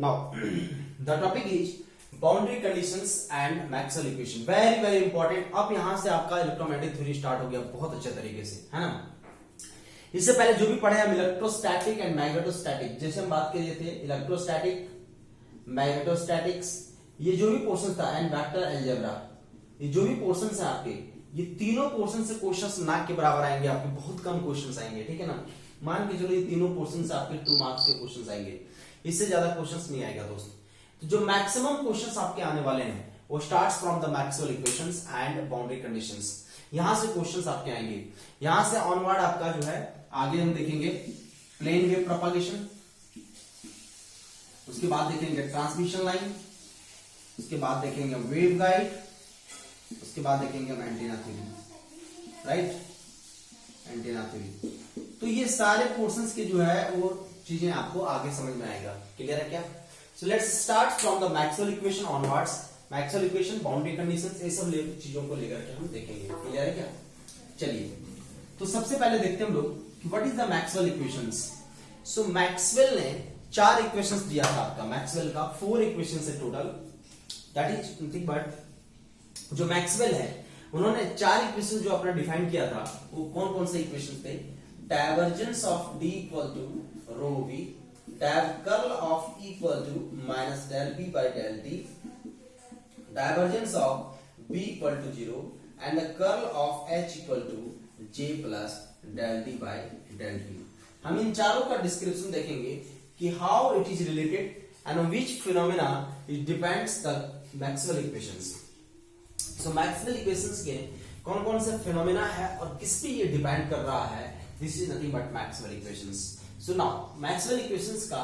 Now, the topic is boundary conditions and Maxwell equation. Very very important. अब यहां से आपका इलेक्ट्रोमैग्नेटिक थ्योरी स्टार्ट हो गया बहुत अच्छे तरीके से, है ना. इससे पहले जो भी पढ़े हम इलेक्ट्रोस्टैटिक एंड मैग्नेटोस्टैटिक, जैसे हम बात किए थे इलेक्ट्रोस्टैटिक, मैग्नेटोस्टैटिक्स, ये जो भी पोर्शन था, एंड वेक्टर अलजेब्रा, ये जो भी पोर्शन है आपके, ये तीनों पोर्शन से क्वेश्चंस ना के बराबर आएंगे आपके, बहुत कम क्वेश्चंस आएंगे, ठीक है ना. मान के चलो ये तीनों पोर्शन से आपके 2 मार्क्स के क्वेश्चंस आएंगे, इससे ज्यादा क्वेश्चंस नहीं आएगा दोस्त. तो जो मैक्सिमम क्वेश्चंस आपके आने वाले हैं वो starts from the Maxwell equations and boundary conditions. यहां से क्वेश्चंस आपके आएंगे. यहां से ऑनवर्ड आपका जो है आगे हम देखेंगे प्लेन वेव प्रोपागेशन, उसके बाद देखेंगे ट्रांसमिशन लाइन, उसके बाद देखेंगे वेव गाइड, उसके बाद देखेंगे हम antenna theory, right, antenna theory. तो ये सारे पोर्शंस के जो है वो चीजें आपको आगे समझ में आएगा. क्लियर है क्या? So let's start from the Maxwell equation onwards. Maxwell equation, boundary conditions, ये सब चीजों को लेकर के हम देखेंगे. क्लियर है क्या? चलिए, तो सबसे पहले देखते हैं हम लोग कि what is the Maxwell equations. So Maxwell ने 4 इक्वेशंस दिया था आपका. Maxwell का 4 इक्वेशंस है total. That is nothing but जो Maxwell है उन्होंने 4 इक्वेशन जो अपना डिफाइन किया था वो कौन कौन से इक्वेशन थे. Divergence of D equal to rho V, curl of E equal to minus del B by del T, divergence of B equal to 0, and the curl of H equal to J plus del D by del T. हम इन चारों का description देखेंगे कि how it is related and on which phenomena it depends the Maxwell equations. So Maxwell equations के कौन कौन से phenomena है और किस पे ये डिपेंड कर रहा है, this is nothing but Maxwell equations. So now Maxwell equations का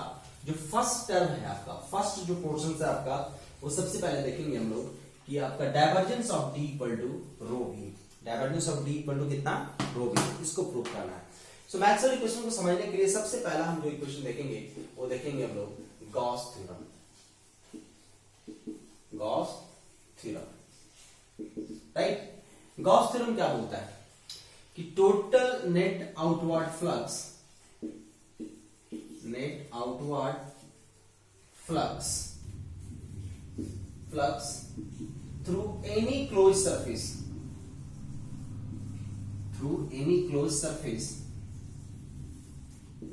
जो फर्स्ट टर्म है आपका, फर्स्ट जो पोर्शन है आपका, वो सबसे पहले देखेंगे हम लोग कि आपका divergence of D equal to rho V. Divergence of D equal to कितना, रो वी, इसको प्रूव करना है. सो मैक्सवेल इक्वेशन को समझने के लिए सबसे पहला हम जो इक्वेशन देखेंगे वो देखेंगे हम लोग Gauss theorem. Gauss theorem, right. Gauss theorem क्या बोलता है कि total net outward flux, net outward flux through any closed surface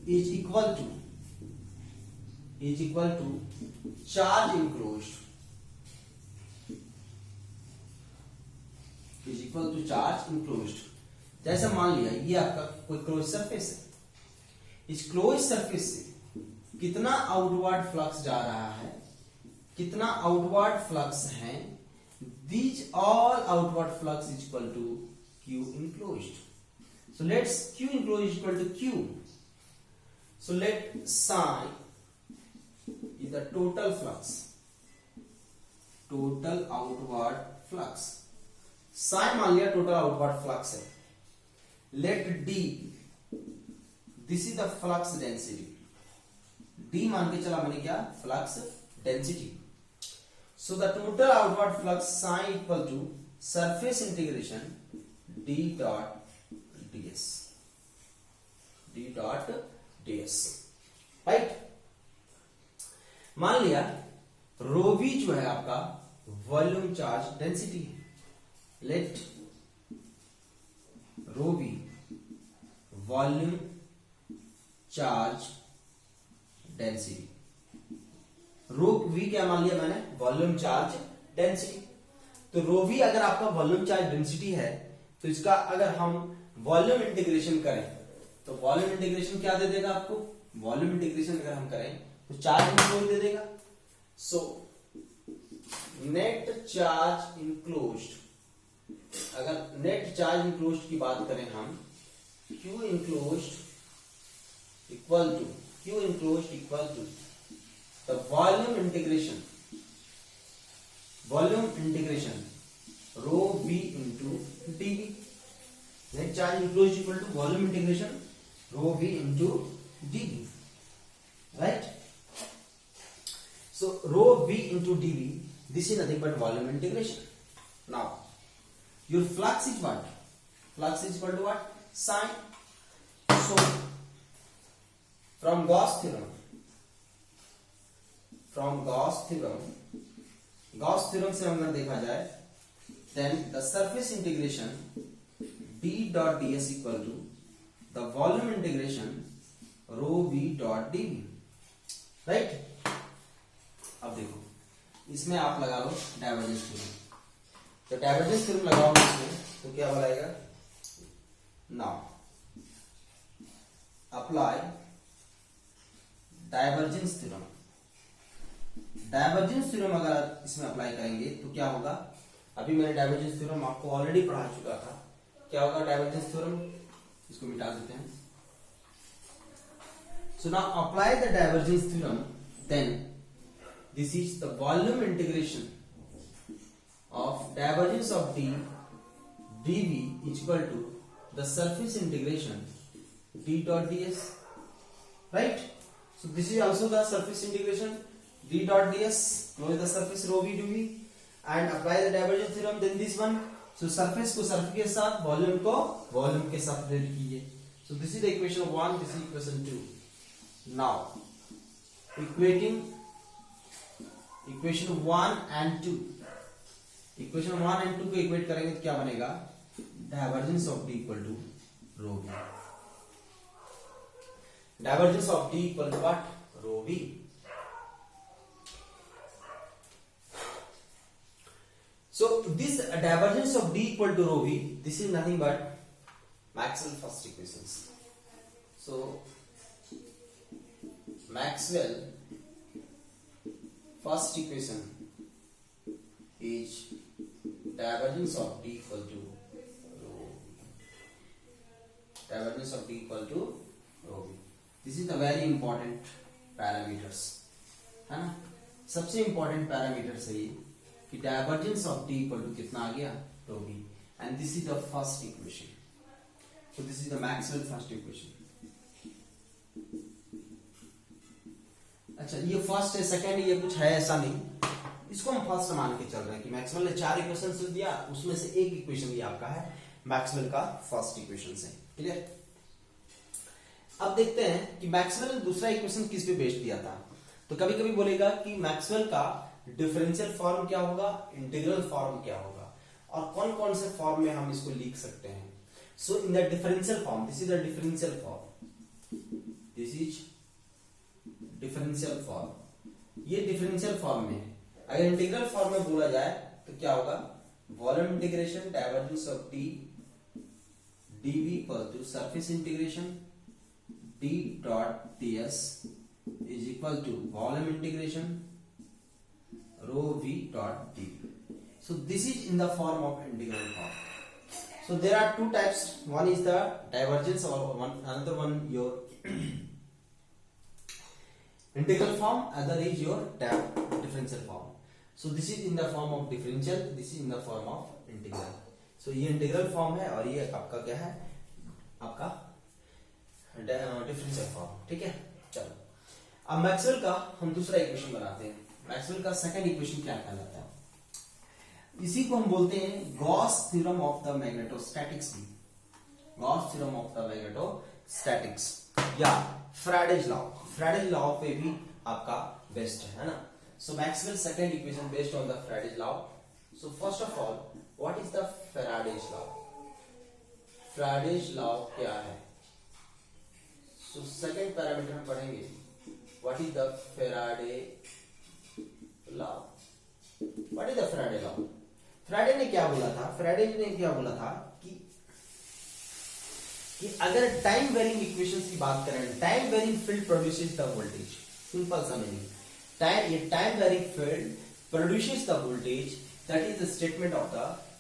is equal to charge enclosed, जैसे मान लिया ये आपका कोई क्लोज सरफेस है, इस क्लोज सरफेस से कितना आउटवर्ड फ्लक्स जा रहा है, कितना आउटवर्ड फ्लक्स है, these all outward flux is equal to Q enclosed. So let's Q enclosed is equal to Q. So let psi is the total flux, total outward flux. psi मान लिया total outward flux है. Let D, this is the flux density. D मान के चला मैंने क्या, flux density. So the total outward flux sign equal to surface integration D dot ds, right. मान लिया रो वी जो है आपका वॉल्यूम चार्ज डेंसिटी है. Let rho V volume charge density. Rho V क्या मान लिया मैंने, वॉल्यूम चार्ज डेंसिटी. तो रो वी अगर आपका वॉल्यूम चार्ज डेंसिटी है तो इसका अगर हम वॉल्यूम इंटीग्रेशन करें तो वॉल्यूम इंटीग्रेशन क्या दे देगा आपको, वॉल्यूम इंटीग्रेशन अगर हम करें तो चार्ज इंक्लोज दे देगा. सो नेट चार्ज इंक्लोज्ड, अगर नेट चार्ज इंक्लोज्ड की बात करें हम, Q enclosed equal to the volume integration rho v into dv. Net charge enclosed equal to volume integration rho v into dv, right. So rho v into dv, this is nothing but volume integration. Now your flux is what, flux is equal to what, sine. So from Gauss theorem from Gauss theorem से अगर देखा जाए, then the surface integration d dot ds equal to the volume integration rho v dot dv, right. अब देखो इसमें आप लगा लो डाइवर्जेंस थ्योरम, तो डाइवर्जेंस थ्योरम लगाओगे इसमें तो क्या बनाएगा, now apply divergence theorem. Divergence theorem अगर इसमें अप्लाई करेंगे तो क्या होगा, अभी मैंने डाइवर्जेंस थ्योरम आपको ऑलरेडी पढ़ा चुका था। क्या होगा डाइवर्जेंस थ्योरम, इसको मिटा देते हैं। So now apply the divergence theorem, then this is the volume integration of divergence of d dv is equal to the surface integration d dot ds, right? So this is also the surface integration d dot ds, close the surface rho v dv and apply the divergence theorem, then this one, so surface को surface के साथ, volume को volume के साथ relate कीजिए। So this is the equation 1, this is equation 2. Now equating equation 1 and 2, equation 1 and 2 को equate करेंगे तो क्या बनेगा, divergence of d equal to rho v, divergence of d equal to what, rho v। So this divergence of d equal to rho v, this is nothing but Maxwell first equations. So Maxwell first equation is divergence of d equal to rho v, divergence of d equal to rho v। This is the very important parameters, है ना, सबसे important parameters है ये कि divergence of d equal to कितना आ गया, rho v, and this is the first equation. So this is the Maxwell first equation. अच्छा ये फर्स्ट है, सेकंड ये कुछ है ऐसा नहीं, इसको हम फर्स्ट मान के चल रहे हैं कि मैक्सवेल ने 4 इक्वेशन से दिया, उसमें से एक इक्वेशन ये आपका है मैक्सवेल का फर्स्ट इक्वेशन से, क्लियर। अब देखते हैं कि मैक्सवेल ने दूसरा इक्वेशन किस पे बेस्ड दिया था। तो कभी कभी बोलेगा कि मैक्सवेल का डिफरेंशियल फॉर्म क्या होगा, इंटीग्रल फॉर्म क्या होगा, और कौन कौन से फॉर्म में हम इसको लिख सकते हैं। So in the differential form, this is the differential form, this is differential form, ये डिफरेंशियल फॉर्म में है। अगर इंटीग्रल फॉर्म में बोला जाए तो क्या होगा, volume integration divergence of d dv equal to surface integration d dot ds is equal to volume integration rho v dot dv. So this is in the form of integral form. So there are two types, one is the divergence or another one your integral form, other is your differential form. So this is in the form of differential, this is in the form of integral. So ये integral form है और ये आपका क्या है, आपका differential form, ठीक है। चलो अब मैक्सवेल का हम दूसरा इक्वेशन बनाते हैं। मैक्सवेल का सेकंड इक्वेशन क्या कहलाता है, इसी को हम बोलते हैं Gauss theorem of the magnetostatics भी, Gauss theorem of the magnetostatics या फ्राडेज लॉ, फ्राडेज लॉ पे भी आपका बेस्ट है ना। So Maxwell second equation based on the Faraday's law. So first of all what is the Faraday's law, Faraday's law क्या है। So second parameter हम पढ़ेंगे what is the Faraday law, what is the Faraday law. Faraday ने क्या बोला था, Faraday ने क्या बोला था कि अगर टाइम वेरिंग इक्वेशंस की बात करें, time varying field produces the voltage, simple सा meaning, time varying field produces the voltage, that is the statement of the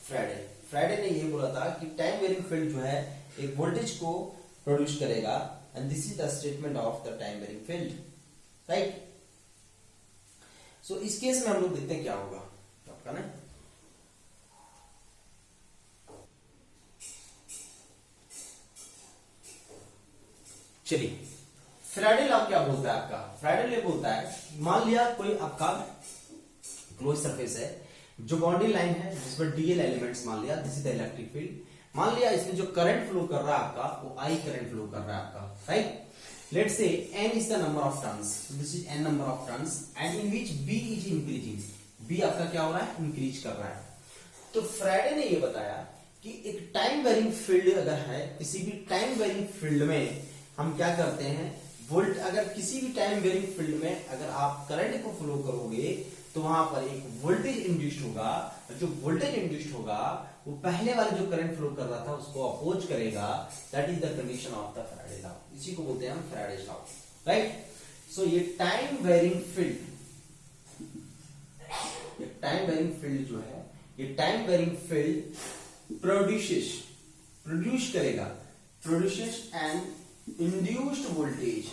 Faraday. Faraday ने ये बोला था कि टाइम वेरिंग फील्ड जो है एक वोल्टेज को प्रोड्यूस करेगा, and this is the statement of the time varying field, right. So इस केस में हम लोग देखते हैं क्या होगा आपका ना। चलिए फैराडे लॉ क्या बोलता है आपका, फैराडे लॉ बोलता है मान लिया कोई आपका क्लोज सरफेस है, जो बाउंड्री लाइन है जिस पर डीएल एलिमेंट्स, मान लिया this is the electric field, मान लिया इसमें जो करंट फ्लो कर रहा है आपका वो आई करंट फ्लो कर रहा है आपका, right. Let's say n is the number of turns. So this is n number of turns and in which b is increasing. b आपका क्या हो रहा है? इंक्रीज कर रहा है. तो फ्राइडे ने ये बताया कि एक टाइम वेरिंग फील्ड अगर है, किसी भी टाइम वेरिंग फील्ड में हम क्या करते हैं, वोल्ट, अगर किसी भी टाइम वेरिंग फील्ड में अगर आप करंट को फ्लो करोगे तो वहां पर एक वोल्टेज इंड्यूस्ड होगा. जो वोल्टेज इंड्यूस्ड होगा वो पहले वाले जो करंट फ्लो कर रहा था उसको अपोज करेगा. That is the condition of the Faraday law. इसी को बोलते हैं हम फैराडेज लॉ, राइट. सो ये टाइम वेरिंग फील्ड, ये टाइम वेरिंग फील्ड जो है, ये टाइम वेरिंग फील्ड प्रोड्यूस करेगा, प्रोड्यूसेस एन इंड्यूस्ड वोल्टेज.